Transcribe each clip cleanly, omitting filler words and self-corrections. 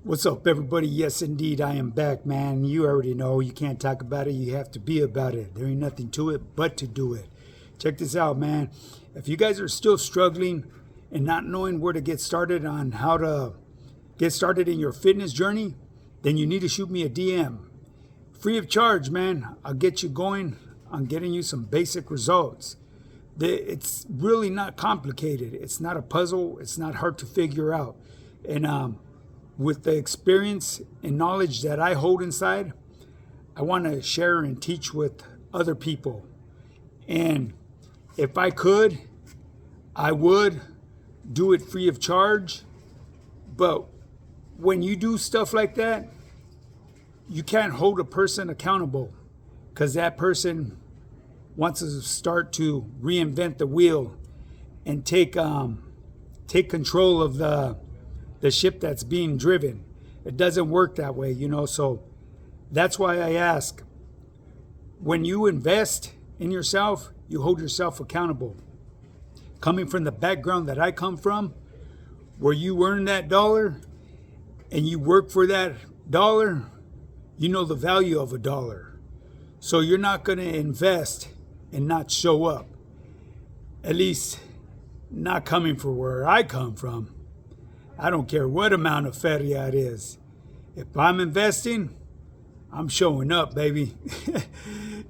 What's up, everybody? Yes, indeed, I am back, man. You already know you can't talk about it, you have to be about it. There ain't nothing to it but to do it. Check this out, man. If you guys are still struggling and not knowing where to get started on how to get started in your fitness journey, then you need to shoot me a DM. Free of charge, man. I'll get you going on getting you some basic results. It's really not complicated. It's not a puzzle. It's not hard to figure out. And with the experience and knowledge that I hold inside, I want to share and teach with other people. And if I could, I would do it free of charge. But when you do stuff like that, you can't hold a person accountable because that person wants to start to reinvent the wheel and take control of the ship that's being driven. It doesn't work that way, so that's why I ask, when you invest in yourself, you hold yourself accountable. Coming from the background that I come from, where you earn that dollar and you work for that dollar, you know the value of a dollar. So you're not going to invest and not show up. At least not coming from where I come from. I don't care what amount of feria it is. If I'm investing, I'm showing up, baby.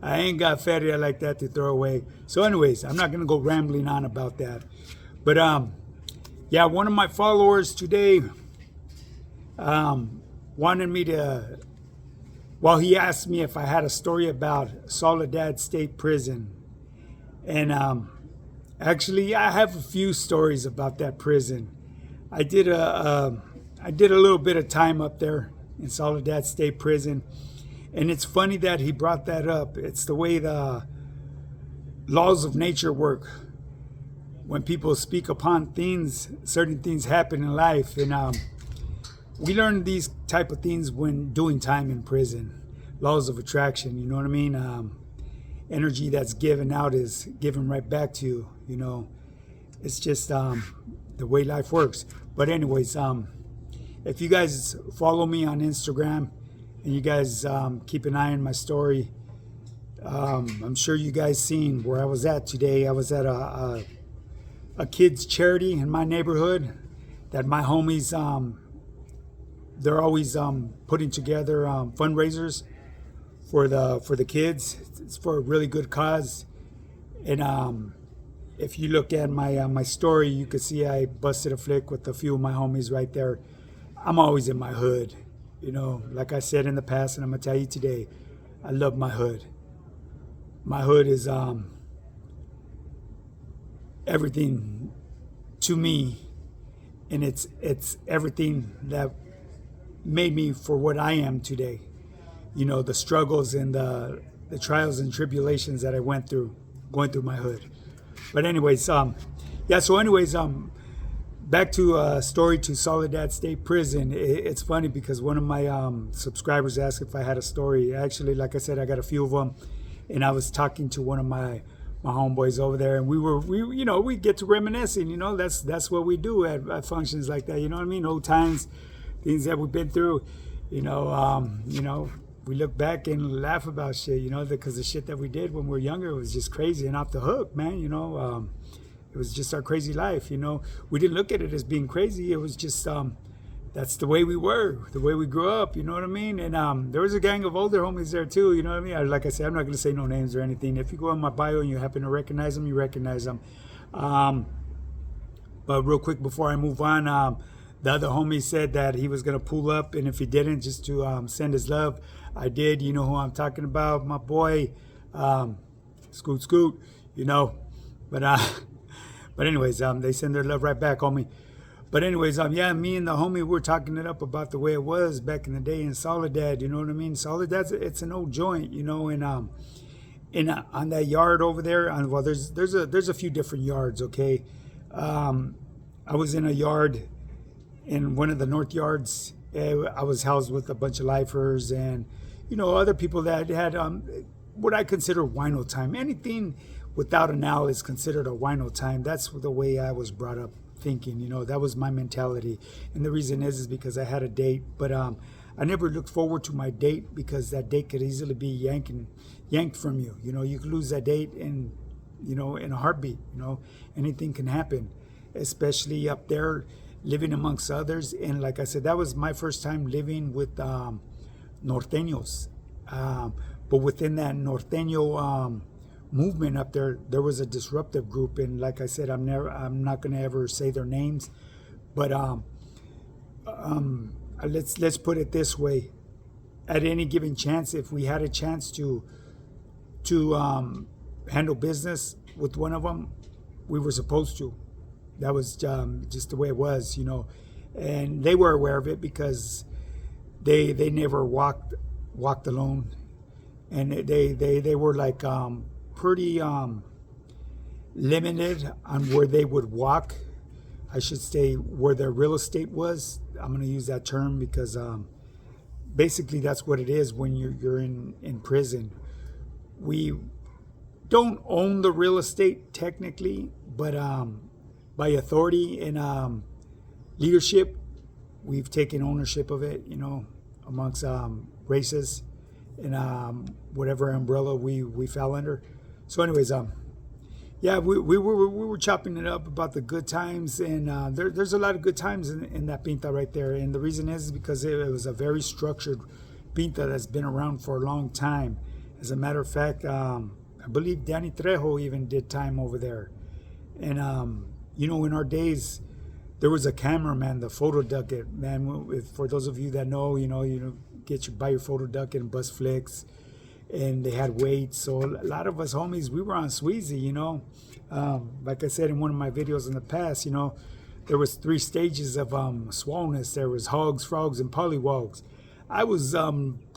I ain't got feria like that to throw away. So anyways, I'm not going to go rambling on about that. But yeah, one of my followers today wanted me to, well, he asked me if I had a story about Soledad State Prison. And actually, I have a few stories about that prison. I did a little bit of time up there in Soledad State Prison, and it's funny that he brought that up. It's the way the laws of nature work. When people speak upon things, certain things happen in life, and we learn these type of things when doing time in prison. Laws of attraction, you know what I mean? Energy that's given out is given right back to you. It's just the way life works. But anyways, if you guys follow me on Instagram and you guys keep an eye on my story, I'm sure you guys seen where I was at today. I was at a kids charity in my neighborhood that my homies, they're always putting together fundraisers for the kids. It's for a really good cause. And if you look at my story, you could see I busted a flick with a few of my homies right there. I'm always in my hood, like I said in the past, and I'm gonna tell you today, I love my hood. My hood is everything to me, and it's everything that made me for what I am today. The struggles and the trials and tribulations that I went through going through my hood. But anyways, back to a story to Soledad State Prison. It's funny because one of my subscribers asked if I had a story. Actually, like I said, I got a few of them, and I was talking to one of my homeboys over there, and we get to reminiscing. That's what we do at functions like that. You know what I mean? Old times, things that we've been through. We look back and laugh about shit, because the shit that we did when we were younger was just crazy and off the hook, man. It was just our crazy life. We didn't look at it as being crazy. It was just that's the way we were, the way we grew up. You know what I mean? And there was a gang of older homies there too. You know what I mean? Like I said, I'm not going to say no names or anything. If you go on my bio and you happen to recognize them, you recognize them. But real quick before I move on, the other homie said that he was going to pull up, and if he didn't, just to send his love. I did. You know who I'm talking about, my boy, Scoot, But anyways, they send their love right back, homie. But anyways, yeah, me and the homie, we're talking it up about the way it was back in the day in Soledad. You know what I mean? Soledad, it's an old joint, and on that yard over there, well, there's a few different yards, okay? I was in a yard in one of the north yards. I was housed with a bunch of lifers and other people that had what I consider wino time. Anything without an owl is considered a wino time. That's the way I was brought up thinking. You know, that was my mentality. And the reason is because I had a date, but I never looked forward to my date because that date could easily be yanked from you. You know, you could lose that date in, you know, in a heartbeat. You know, anything can happen, especially up there living amongst others. And like I said, that was my first time living with norteños. But within that norteño movement up there, there was a disruptive group. And like I said, I'm not going to ever say their names, but let's put it this way: at any given chance, if we had a chance to handle business with one of them, we were supposed to. That was just the way it was, you know. And they were aware of it because they never walked alone, and they were like pretty limited on where they would walk. I should say where their real estate was. I'm going to use that term because basically that's what it is when you're in prison. We don't own the real estate technically, but by authority and leadership, we've taken ownership of it, you know, amongst races and whatever umbrella we fell under. So anyways, yeah, we were chopping it up about the good times, and there's a lot of good times in that pinta right there. And the reason is because it was a very structured pinta that's been around for a long time. As a matter of fact, I believe Danny Trejo even did time over there. And you know, in our days, there was a cameraman, the photo ducket man. For those of you that know, you know, buy your photo ducket and bus flicks, and they had weights. So a lot of us homies, we were on Sweezy, you know. Like I said in one of my videos in the past, you know, there was 3 stages of swollenness. There was hogs, frogs, and pollywogs. I was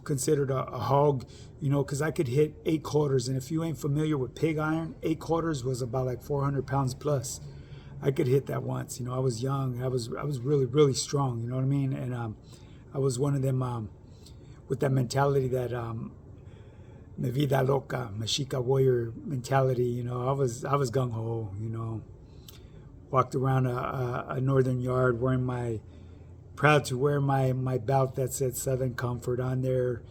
considered a hog, you know, because I could hit 8 quarters. And if you ain't familiar with pig iron, 8 quarters was about like 400 pounds plus. I could hit that once, you know. I was young. I was really, really strong, you know what I mean? And I was one of them with that mentality that me vida loca, Mexica warrior mentality, you know. I was gung-ho, you know. Walked around a northern yard proud to wear my belt that said Southern Comfort on there.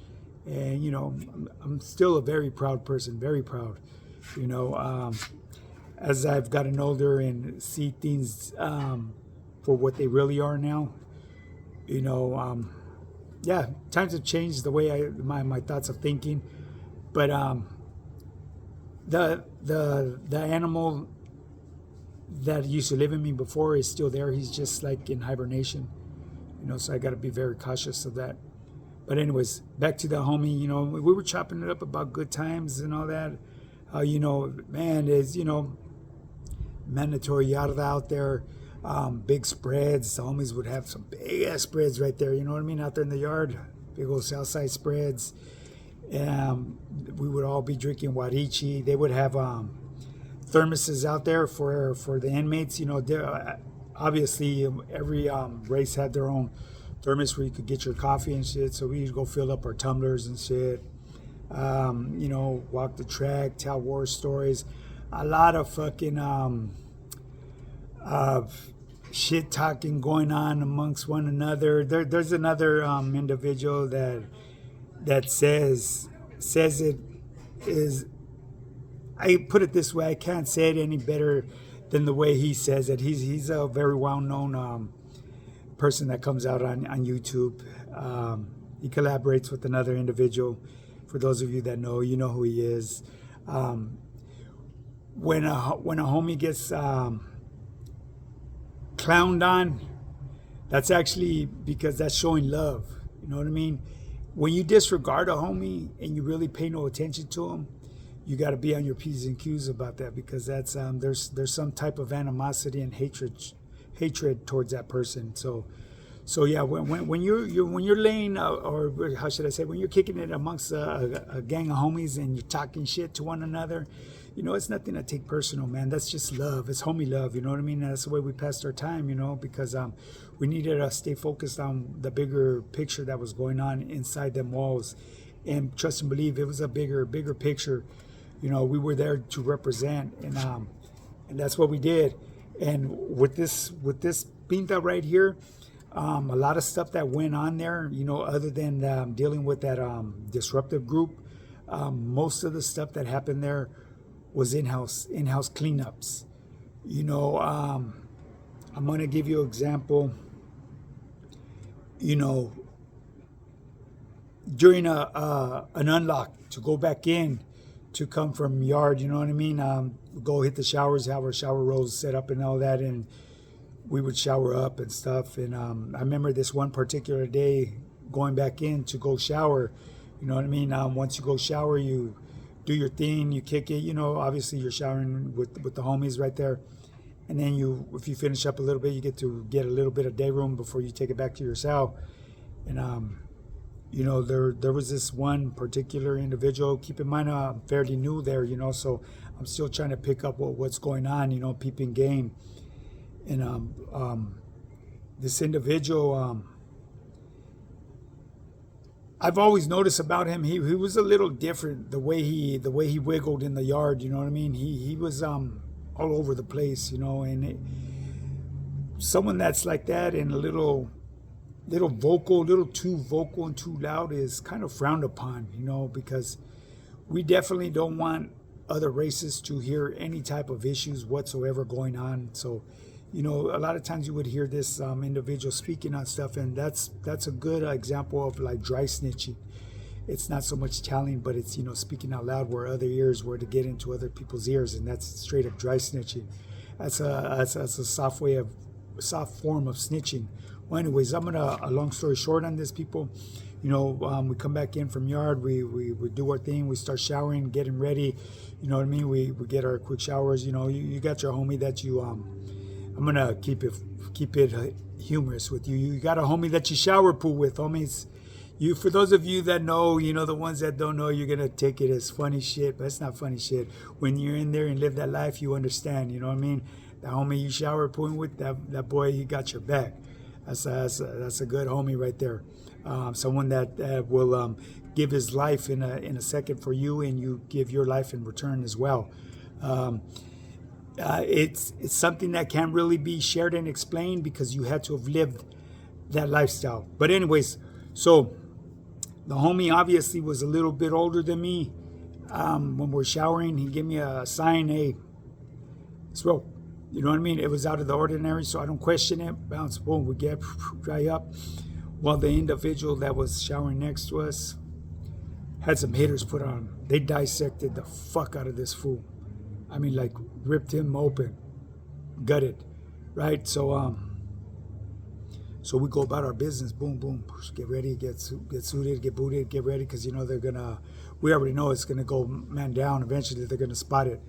And, you know, I'm still a very proud person, very proud, you know. As I've gotten older and see things for what they really are now, you know, yeah, times have changed the way my thoughts of thinking, but the animal that used to live in me before is still there. He's just like in hibernation, you know. So I got to be very cautious of that. But anyways, back to the homie. You know, we were chopping it up about good times and all that. You know, man, is, you know, mandatory yarda out there, big spreads. The homies would have some big ass spreads right there, you know what I mean, out there in the yard, big old south side spreads. We would all be drinking Warichi. They would have thermoses out there for the inmates, you know. Obviously every race had their own thermos where you could get your coffee and shit, so we used to go fill up our tumblers and shit. You know, walk the track, tell war stories. A lot of fucking shit talking going on amongst one another. There's another individual that says it is. I put it this way: I can't say it any better than the way he says it. He's a very well-known person that comes out on YouTube. He collaborates with another individual. For those of you that know, you know who he is. When a homie gets clowned on, that's actually because that's showing love. You know what I mean? When you disregard a homie and you really pay no attention to him, you got to be on your P's and Q's about that, because that's there's some type of animosity and hatred towards that person. So yeah, when you're laying, or how should I say, when you're kicking it amongst a gang of homies and you're talking shit to one another, you know, it's nothing to take personal, man. That's just love. It's homie love, you know what I mean? And that's the way we passed our time, you know, because we needed to stay focused on the bigger picture that was going on inside them walls. And trust and believe, it was a bigger picture. You know, we were there to represent, and that's what we did. And with this pinta right here, a lot of stuff that went on there, you know, other than dealing with that disruptive group, most of the stuff that happened there was in-house cleanups. You know, I'm gonna give you an example. You know, during an unlock to go back in, to come from yard, you know what I mean? Go hit the showers, have our shower rolls set up and all that, and we would shower up and stuff. And I remember this one particular day going back in to go shower. You know what I mean? Once you go shower, you do your thing, you kick it. You know, obviously you're showering with the homies right there. And then if you finish up a little bit, you get to get a little bit of day room before you take it back to your cell. And you know, there was this one particular individual. Keep in mind, I'm fairly new there, you know, so I'm still trying to pick up what's going on, you know, peeping game. And this individual, I've always noticed about him, he was a little different. The way he wiggled in the yard, you know what I mean? He was all over the place, you know. And someone that's like that and a little too vocal and too loud is kind of frowned upon, you know, because we definitely don't want other races to hear any type of issues whatsoever going on. So, you know, a lot of times you would hear this individual speaking on stuff, and that's a good example of like dry snitching. It's not so much telling, but it's, you know, speaking out loud where other ears were to get into other people's ears, and that's straight up dry snitching. That's a soft form of snitching. Well, anyways, I'm gonna, a long story short on this, people, you know, we come back in from yard, we do our thing, we start showering, getting ready, you know what I mean? We get our quick showers. You know, you got your homie that you, I'm gonna keep it humorous with you. You got a homie that you shower pool with, homies. You, for those of you that know, you know, the ones that don't know, you're gonna take it as funny shit, but it's not funny shit. When you're in there and live that life, you understand, you know what I mean? The homie you shower pooling with, that boy, he got your back. That's a good homie right there. Someone that will give his life in a second for you, and you give your life in return as well. It's something that can't really be shared and explained because you had to have lived that lifestyle. But anyways, so the homie obviously was a little bit older than me. When we're showering, he gave me a sign, hey, let's roll. You know what I mean? It was out of the ordinary, so I don't question it. Bounce, boom, we get dry up. While the individual that was showering next to us had some haters put on. They dissected the fuck out of this fool. I mean, like, ripped him open, gutted, right? So we go about our business. Boom, boom, get ready, get suited, get booted, get ready, because, you know, we already know it's gonna go man down. Eventually, they're gonna spot it.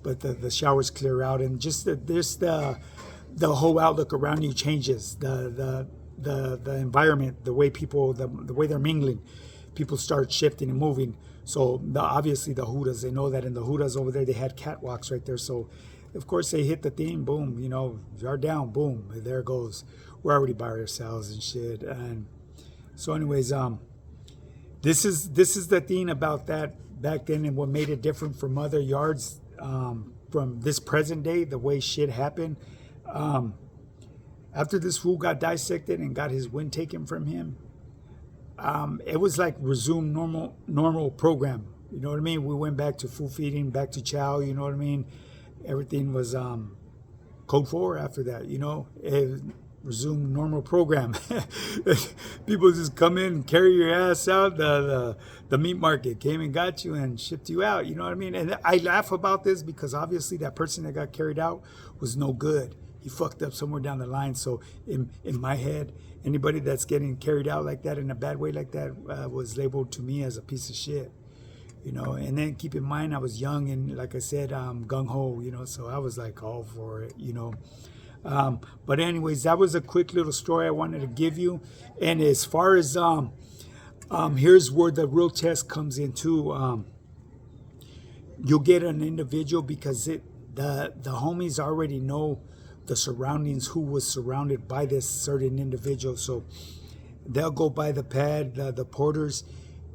But the showers clear out, and just the whole outlook around you changes. The environment, the way people, the way they're mingling, people start shifting and moving. So obviously the Hudas, they know that in the Hudas over there, they had catwalks right there. So of course they hit the theme, boom, you know, yard down, boom, there it goes. We're already by ourselves and shit. And so anyways, this is the thing about that back then, and what made it different from other yards. From this present day, the way shit happened, after this fool got dissected and got his wind taken from him, it was like resume normal program. You know what I mean? We went back to food feeding, back to chow. You know what I mean? Everything was code 4 after that. You know, it resumed normal program. People just come in and carry your ass out. The meat market came and got you and shipped you out. You know what I mean? And I laugh about this because obviously that person that got carried out was no good. He fucked up somewhere down the line. So in my head, anybody that's getting carried out like that in a bad way like that was labeled to me as a piece of shit. You know, and then keep in mind I was young and, like I said, gung-ho, you know, so I was like all for it, you know. But anyways, that was a quick little story I wanted to give you. And as far as here's where the real test comes into. You'll get an individual because the homies already know the surroundings, who was surrounded by this certain individual. So they'll go by the pad, the porters,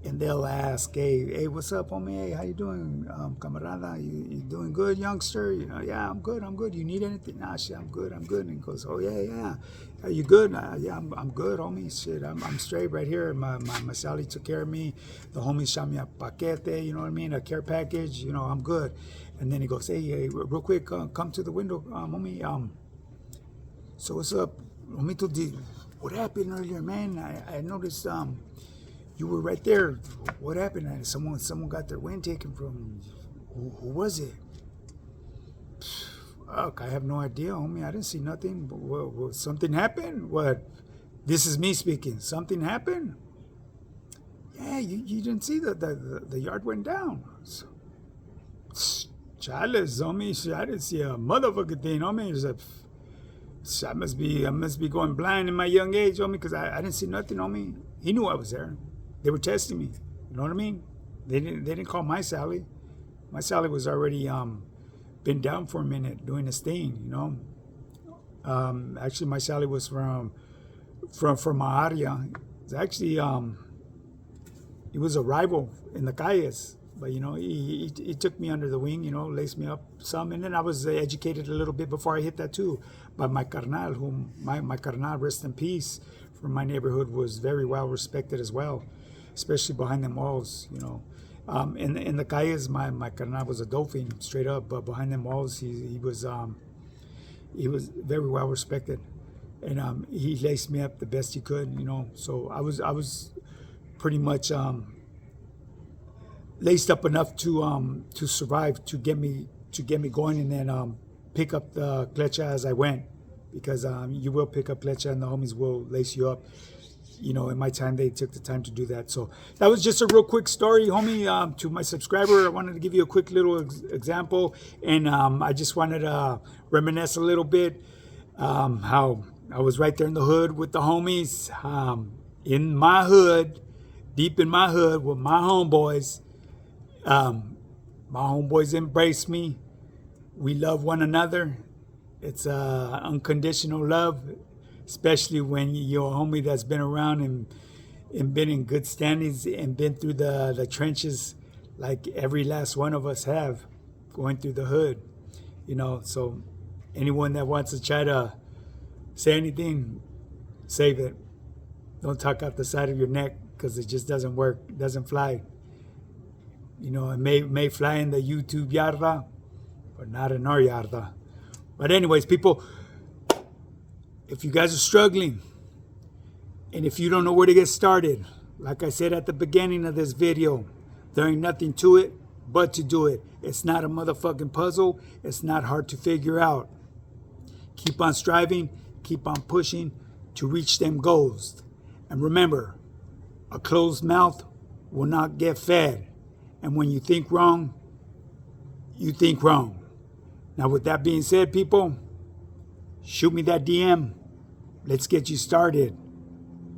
and they'll ask, hey, what's up, homie? Hey, how you doing, camarada? You doing good, youngster? You know, yeah, I'm good. You need anything? Nah, shit, I'm good. And he goes, oh yeah. Are you good? Yeah, I'm good, homie. Shit, I'm straight right here. My Sally took care of me. The homie shot me a paquete, you know what I mean? A care package. You know, I'm good. And then he goes, hey, real quick, come to the window, homie. So what's up? Homie, what happened earlier, man? I noticed you were right there. What happened? Someone got their wind taken from. Who was it? Fuck, I have no idea, homie. I didn't see nothing. But what, something happened? What? This is me speaking. Something happened? Yeah, you didn't see the yard went down. So, chales, homie. I didn't see a motherfucking thing, homie. It's like, I must be going blind in my young age, homie, because I didn't see nothing, homie. He knew I was there. They were testing me. You know what I mean? They didn't call my Sally. My Sally was already been down for a minute doing his thing, you know. Actually, my Sally was from my area. It's actually he was a rival in the calles, but you know he took me under the wing, you know, laced me up some, and then I was educated a little bit before I hit that too by my carnal, whom my carnal, rest in peace, from my neighborhood, was very well respected as well, especially behind them walls, you know. In the calles, my carnal was a dolphin, straight up, but behind them walls, he was very well respected, and he laced me up the best he could, you know. So I was pretty much laced up enough to survive, to get me going, and then pick up the clecha as I went, because you will pick up clecha and the homies will lace you up. You know, in my time, they took the time to do that. So that was just a real quick story, homie. To my subscriber, I wanted to give you a quick little example, and I just wanted to reminisce a little bit how I was right there in the hood with the homies, in my hood, deep in my hood with my homeboys. My homeboys embrace me. We love one another. It's unconditional love, especially when you're a homie that's been around and been in good standings and been through the trenches like every last one of us have, going through the hood, you know. So anyone that wants to try to say anything, save it. Don't talk out the side of your neck, because it just doesn't work. It doesn't fly. You know, it may fly in the YouTube yarda, but not in our yarda. But anyways, people, if you guys are struggling, and if you don't know where to get started, like I said at the beginning of this video, there ain't nothing to it but to do it. It's not a motherfucking puzzle. It's not hard to figure out. Keep on striving, keep on pushing to reach them goals. And remember, a closed mouth will not get fed. And when you think wrong, you think wrong. Now, with that being said, people, shoot me that DM. Let's get you started.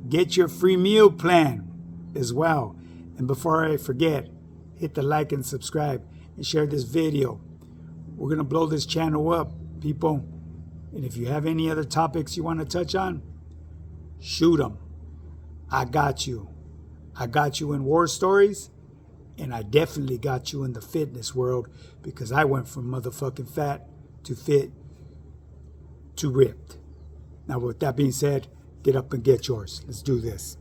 Get your free meal plan as well. And before I forget, hit the like and subscribe and share this video. We're going to blow this channel up, people. And if you have any other topics you want to touch on, shoot them. I got you. I got you in war stories, and I definitely got you in the fitness world, because I went from motherfucking fat to fit to ripped. Now, with that being said, get up and get yours. Let's do this.